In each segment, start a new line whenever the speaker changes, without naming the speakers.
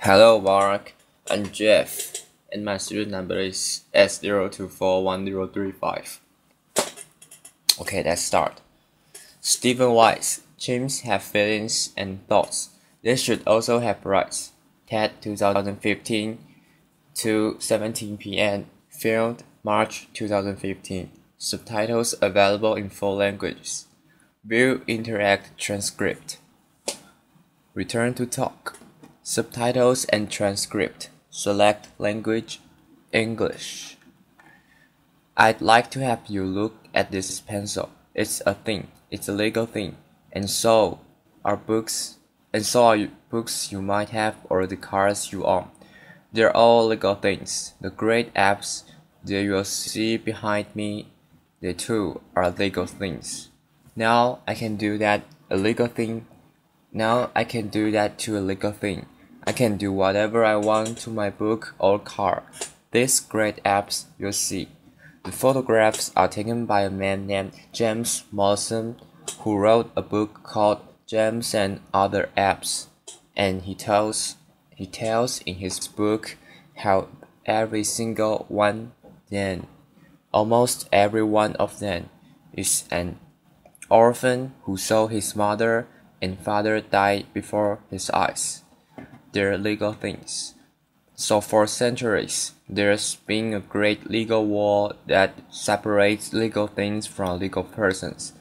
Hello Mark, I'm Jeff, and my student number is S0241035. Okay, let's start. Stephen Weiss, chimps have feelings and thoughts. They should also have rights. TED 2015 to 17 p.m. Filmed March 2015. Subtitles available in 4 languages. View Interact Transcript. Return to talk. Subtitles and transcript. Select language English. I'd like to have you look at this pencil. It's a thing. It's a legal thing. And so are books. And so are books you might have or the cars you own. They're all legal things. The great apps that you'll see behind me, they too are legal things. Now I can do that a legal thing. Now I can do that to a legal thing. I can do whatever I want to my book or car. These great apps you'll see. The photographs are taken by a man named James Mollison, who wrote a book called James and Other Apps, and he tells in his book how every single one then, almost every one of them, is an orphan who saw his mother and father die before his eyes. They're legal things. So for centuries, there's been a great legal war that separates legal things from legal persons.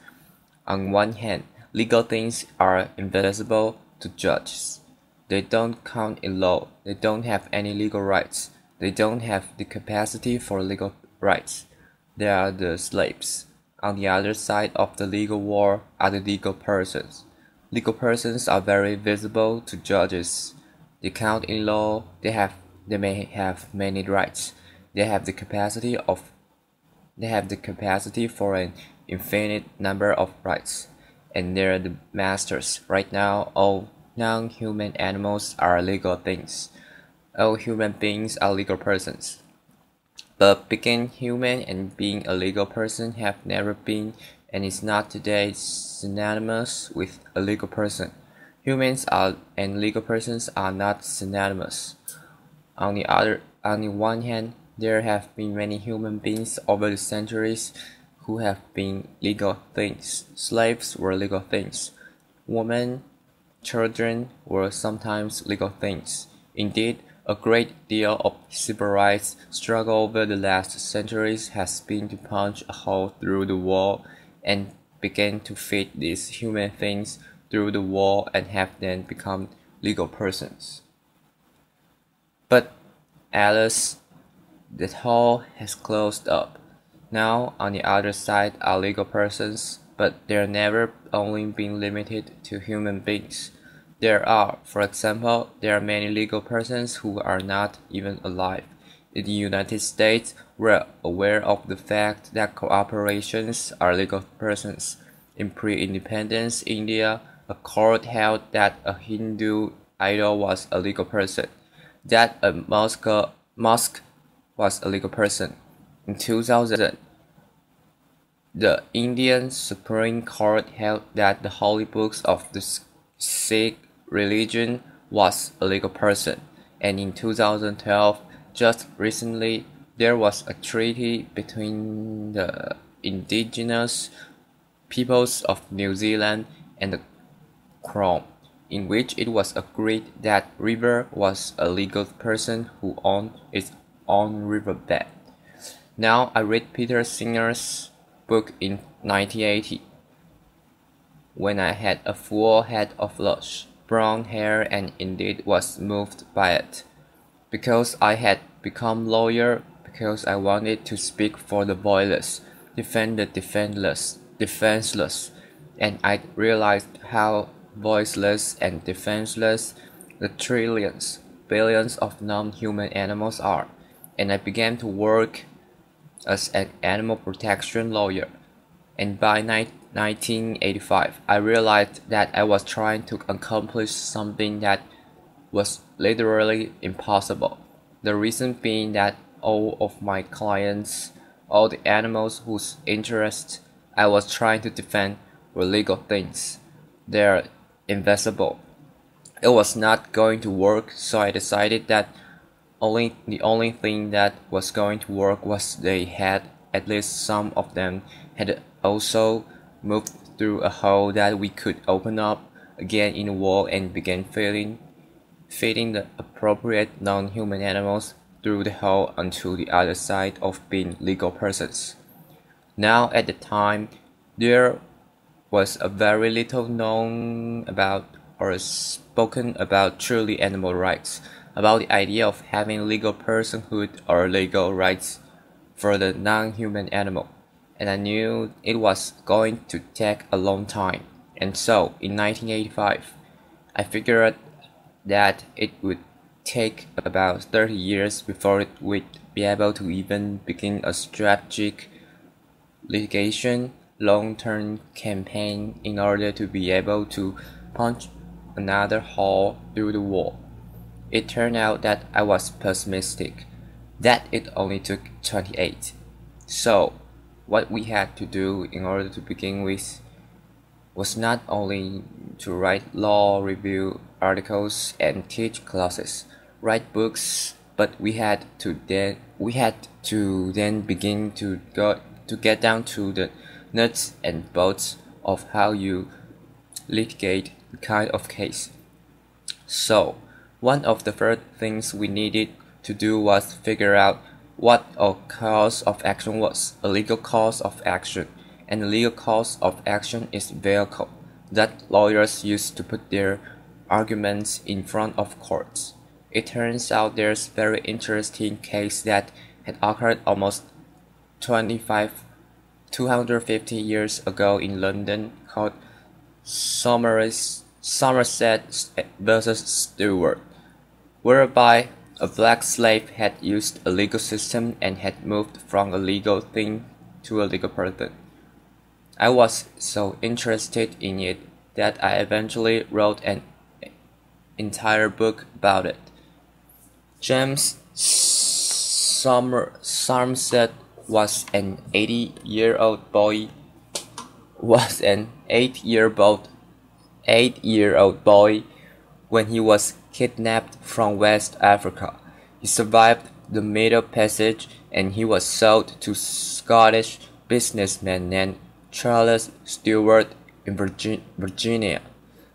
On one hand, legal things are invisible to judges. They don't count in law. They don't have any legal rights. They don't have the capacity for legal rights. They are the slaves. On the other side of the legal war are the legal persons. Legal persons are very visible to judges. They count in law. They may have many rights. They have the capacity for an infinite number of rights, and they're the masters. Right now, all non-human animals are legal things. All human beings are legal persons. But being human and being a legal person have never been and is not today synonymous with a legal person. Humans and legal persons are not synonymous. On the one hand, there have been many human beings over the centuries who have been legal things. Slaves were legal things. Women, children were sometimes legal things. Indeed, a great deal of civil rights struggle over the last centuries has been to punch a hole through the wall and begin to fit these human things through the wall and have them become legal persons. But alas, the hole has closed up. Now on the other side are legal persons, but they're never only been limited to human beings. For example, there are many legal persons who are not even alive. In the United States, we're aware of the fact that corporations are legal persons. In pre-independence India, a court held that a Hindu idol was a legal person, that a mosque was a legal person. In 2000, the Indian Supreme Court held that the holy books of the Sikh religion was a legal person, and in 2012, just recently, there was a treaty between the indigenous peoples of New Zealand and the Crown, in which it was agreed that river was a legal person who owned its own riverbed. Now I read Peter Singer's book in 1980, when I had a full head of lush brown hair and indeed was moved by it, because I had become lawyer, because I wanted to speak for the voiceless, defend the defenseless, and I realized how voiceless and defenseless the trillions, billions of non-human animals are, and I began to work as an animal protection lawyer. And by 1985, I realized that I was trying to accomplish something that was literally impossible. The reason being that all of my clients, all the animals whose interests I was trying to defend, were legal things. They're invisible. It was not going to work, so I decided that the only thing that was going to work was they had, at least some of them, had also moved through a hole that we could open up again in the wall and began feeding the appropriate non-human animals through the hole onto the other side of being legal persons. Now at the time, there was a very little known about or spoken about truly animal rights, about the idea of having legal personhood or legal rights for the non-human animal, and I knew it was going to take a long time. And so, in 1985, I figured that it would take about 30 years before it would be able to even begin a strategic litigation long-term campaign in order to be able to punch another hole through the wall. It turned out that I was pessimistic, that it only took 28. So, what we had to do in order to begin with was not only to write law review articles and teach classes, write books, but we had to then begin to get down to the nuts and bolts of how you litigate the kind of case. So, one of the first things we needed to do was figure out what a cause of action was, a legal cause of action. And a legal cause of action is vehicle that lawyers use to put their arguments in front of courts. It turns out there's a very interesting case that had occurred almost 250 years ago in London called Somerset versus Stewart, whereby a black slave had used a legal system and had moved from a legal thing to a legal person. I was so interested in it that I eventually wrote an entire book about it. James Somerset was an 8-year-old boy when he was kidnapped from West Africa. He survived the Middle Passage and he was sold to Scottish businessman named Charles Stewart in Virginia.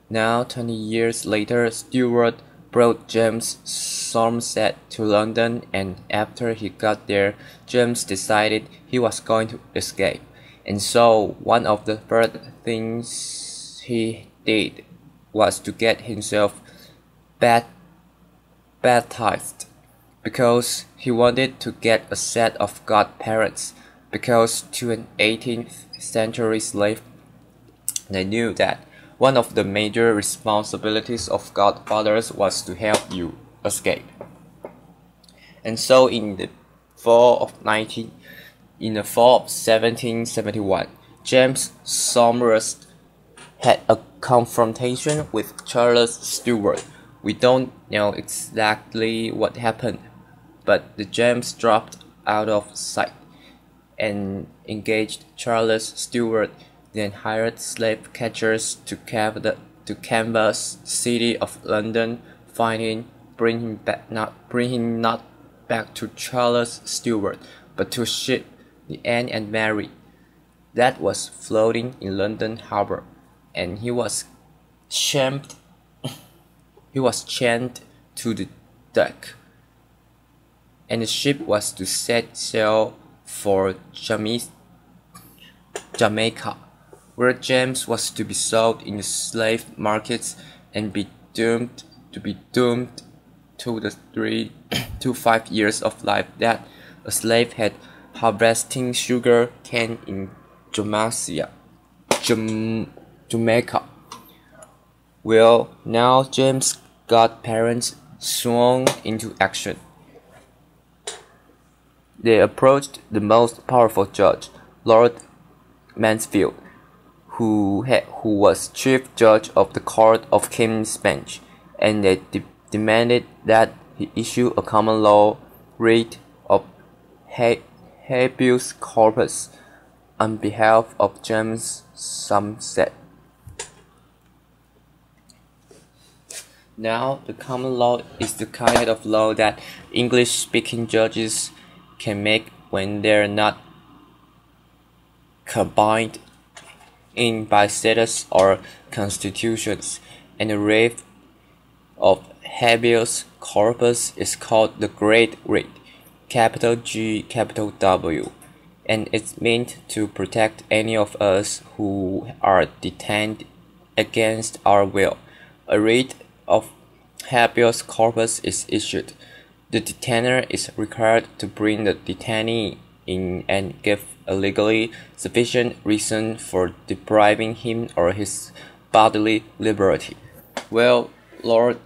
Now 20 years later, Stewart brought James Somerset to London, and after he got there, James decided he was going to escape. And so one of the first things he did was to get himself baptized, because he wanted to get a set of godparents, because to an 18th century slave, they knew that one of the major responsibilities of godfathers was to help you escape. And so in the fall of 1771, James Somerset had a confrontation with Charles Stewart. We don't know exactly what happened, but the James dropped out of sight and engaged Charles Stewart, then hired slave catchers to canvass the city of London, find him, bring him not back to Charles Stewart, but to ship the Anne and Mary that was floating in London Harbour, and he was chained to the deck, and the ship was to set sail for Jamaica, where James was to be sold in the slave markets and be doomed to the 3 to 5 years of life that a slave had harvesting sugar cane in Jamaica. Well, now James' godparents swung into action. They approached the most powerful judge, Lord Mansfield, who was chief judge of the Court of King's Bench, and they demanded that he issue a common law writ of habeas corpus on behalf of James Somerset. Now, the common law is the kind of law that English-speaking judges can make when they're not combined in by status or constitutions, and the writ of habeas corpus is called the Great Writ, capital G, capital W, and it's meant to protect any of us who are detained against our will. A writ of habeas corpus is issued. The detainer is required to bring the detainee in and give a legally sufficient reason for depriving him or his bodily liberty. Well, Lord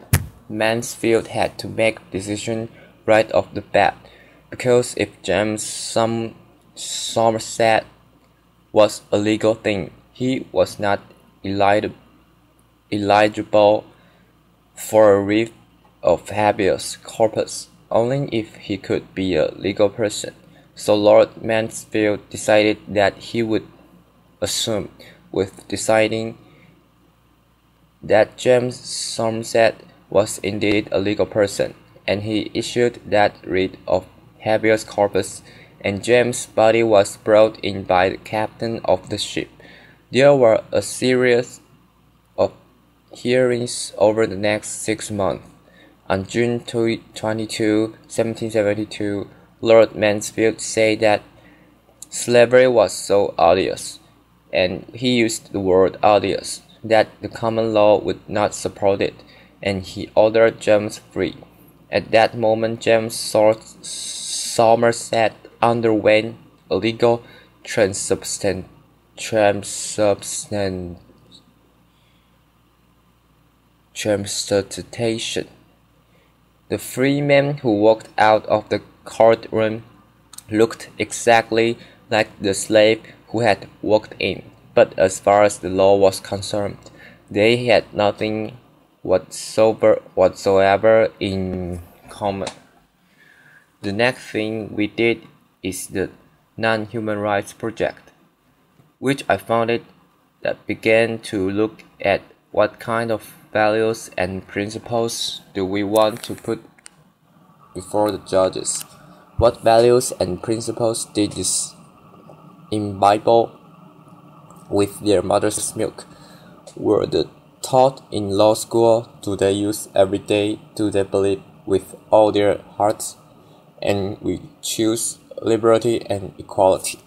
Mansfield had to make a decision right off the bat, because if James Somerset was a legal thing, he was not eligible for a writ of habeas corpus, only if he could be a legal person. So Lord Mansfield decided that he would assume, with deciding that James Somerset was indeed a legal person, and he issued that writ of habeas corpus, and James' body was brought in by the captain of the ship. There were a series of hearings over the next 6 months. On June 22, 1772, Lord Mansfield said that slavery was so odious, and he used the word odious, that the common law would not support it, and he ordered James free. At that moment, James Somerset underwent a legal transubstantiation. The free man who walked out of the courtroom looked exactly like the slave who had walked in, but as far as the law was concerned, they had nothing whatsoever in common. The next thing we did is the Non-Human Rights Project, which I founded, that began to look at what kind of values and principles do we want to put before the judges. What values and principles did this imbibe with their mother's milk? Were they taught in law school? Do they use every day? Do they believe with all their hearts? And we choose liberty and equality.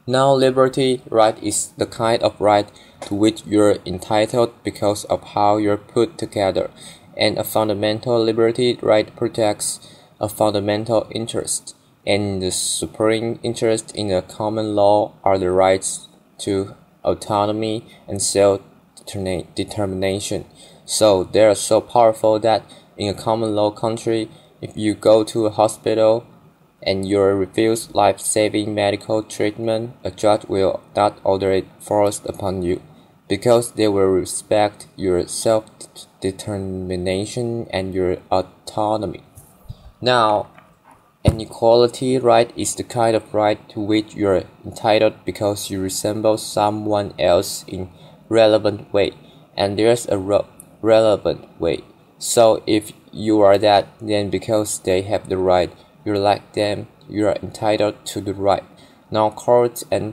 Now, liberty right is the kind of right to which you're entitled because of how you're put together, and a fundamental liberty right protects a fundamental interest, and the supreme interest in a common law are the rights to autonomy and self-determination. So they are so powerful that in a common law country, if you go to a hospital and you're refused life-saving medical treatment, a judge will not order it forced upon you, because they will respect your self-determination and your autonomy. Now, an equality right is the kind of right to which you're entitled because you resemble someone else in relevant way, and there's a relevant way. So if you are that, then because they have the right, you're like them, you are entitled to the right. Now courts and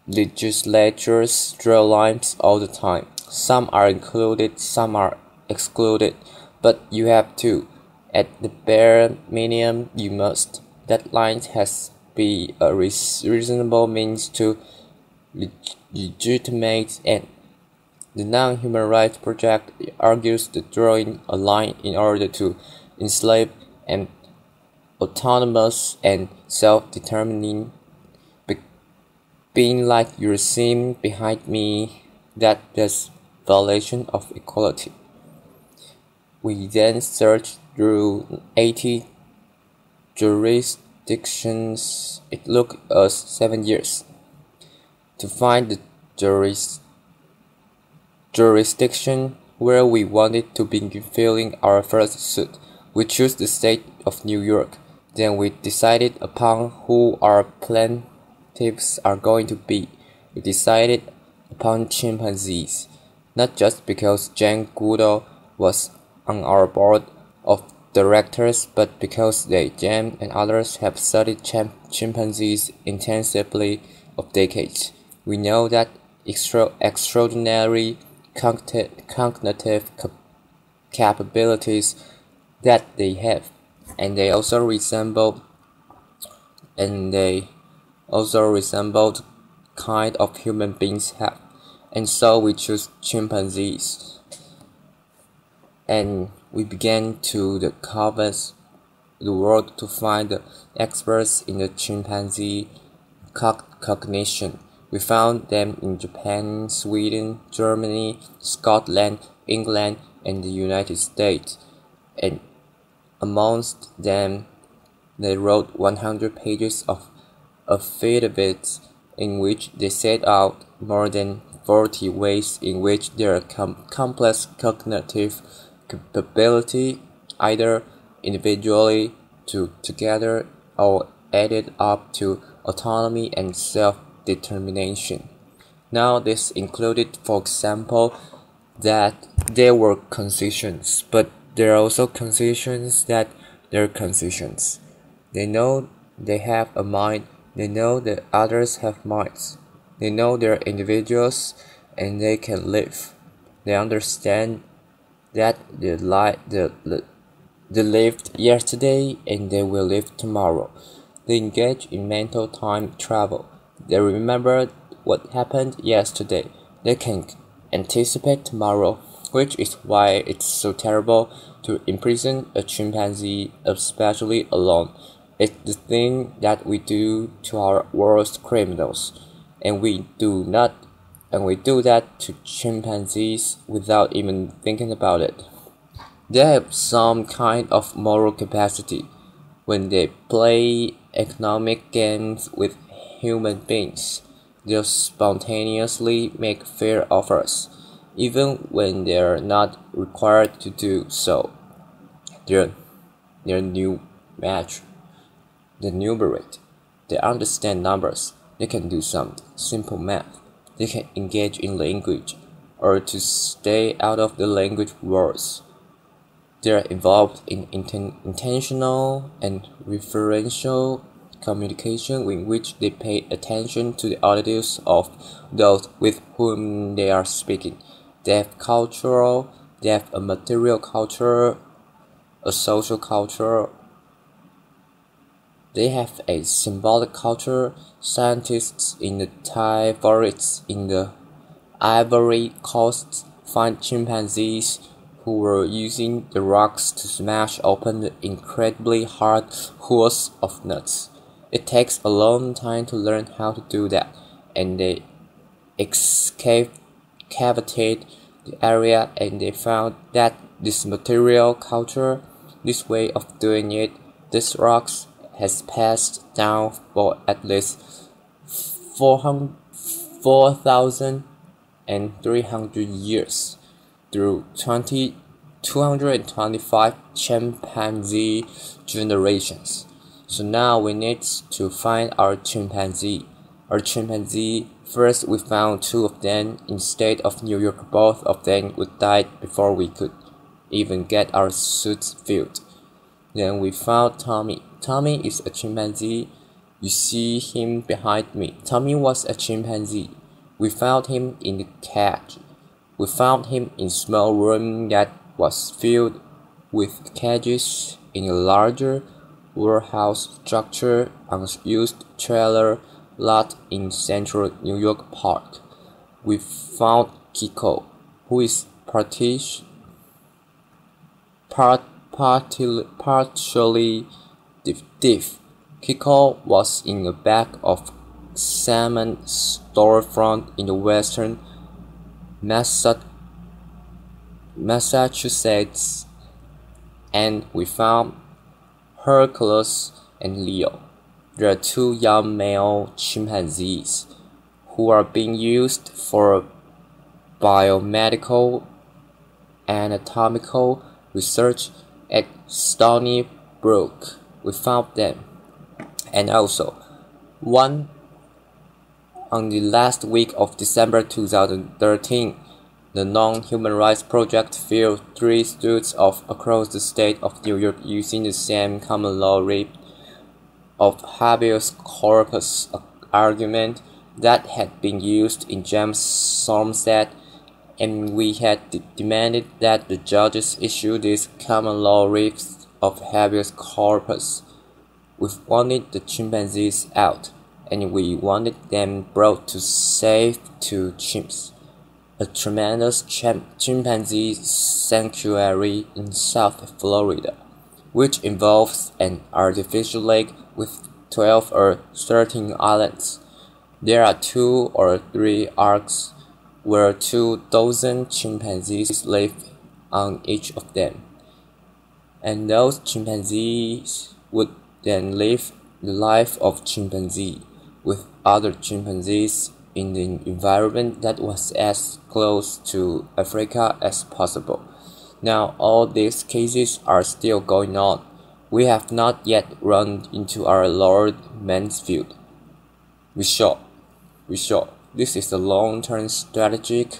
legislatures draw lines all the time. Some are included, some are excluded, but you have to. At the bare minimum, you must. That line has be a reasonable means to legitimate end. The Non-Human Rights Project argues that drawing a line in order to enslave and autonomous and self-determining being like you seem behind me, that's violation of equality. We then searched through 80 jurisdictions. It took us 7 years to find the jurisdiction where we wanted to begin filing our first suit. We chose the state of New York. Then we decided upon who our plaintiffs are going to be. We decided upon chimpanzees. not just because Jane Goodall was on our board of directors, but because Jane and others have studied chimpanzees intensively of decades. We know that extraordinary cognitive capabilities that they have, and they also resembled kind of human beings have, and so we choose chimpanzees, and we began to canvass the world to find the experts in the chimpanzee cognition. We found them in Japan, Sweden, Germany, Scotland, England, and the United States, and amongst them they wrote 100 pages of affidavits in which they set out more than 40 ways in which their complex cognitive capability, either individually together or added up to autonomy and self-determination. Now this included, for example, that there were concessions, but there are also concessions that there are concessions. They know they have a mind, they know that others have minds, they know they're individuals and they can live. They understand that they lived yesterday and they will live tomorrow. They engage in mental time travel. They remember what happened yesterday. They can anticipate tomorrow, which is why it's so terrible to imprison a chimpanzee, especially alone. It's the thing that we do to our worst criminals, and we do that to chimpanzees without even thinking about it. They have some kind of moral capacity. When they play economic games with human beings, they'll spontaneously make fair offers, even when they're not required to do so. Their new match, they numerate, they understand numbers, they can do some simple math, they can engage in language, or to stay out of the language wars. They are involved in intentional and referential communication in which they pay attention to the attitudes of those with whom they are speaking. They have a material culture, a social culture. They have a symbolic culture. Scientists in the Thai forests in the Ivory Coast find chimpanzees who were using the rocks to smash open the incredibly hard hulls of nuts. It takes a long time to learn how to do that, and they excavated the area and they found that this material culture, this way of doing it, these rocks has passed down for at least 4,300 years through 225 chimpanzee generations. So now we need to find our chimpanzee. First we found 2 of them in the state of New York. Both of them would die before we could even get our suits filled. Then we found Tommy. Tommy is a chimpanzee. You see him behind me. Tommy was a chimpanzee. We found him in the cage. We found him in a small room that was filled with cages in a larger warehouse structure on a used trailer lot in central New York Park. We found Kiko, who is partially deaf. Kiko was in the back of salmon storefront in the western Massachusetts, and we found Hercules and Leo. There are 2 young male chimpanzees who are being used for biomedical anatomical research at Stony Brook. We found them. And also, one on the last week of December 2013, the Non-Human Rights Project filed 3 suits across the state of New York using the same common law writ of habeas corpus argument that had been used in James Somerset, and we had demanded that the judges issue these common law writs of habeas corpus. We wanted the chimpanzees out, and we wanted them brought to safe to chimps, a tremendous chimpanzee sanctuary in South Florida, which involves an artificial lake with 12 or 13 islands. There are 2 or 3 arks where 24 chimpanzees live on each of them, and those chimpanzees would then live the life of chimpanzee with other chimpanzees in the environment that was as close to Africa as possible. Now all these cases are still going on. We have not yet run into our Lord Mansfield. We shall. This is a long-term strategic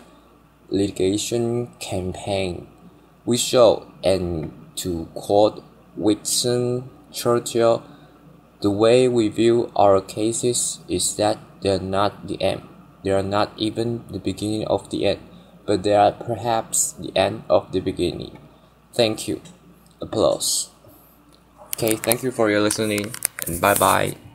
litigation campaign. We shall, and to quote Winston Churchill, the way we view our cases is that they are not the end. They are not even the beginning of the end, but they are perhaps the end of the beginning. Thank you. Applause. Okay, thank you for your listening, and bye bye.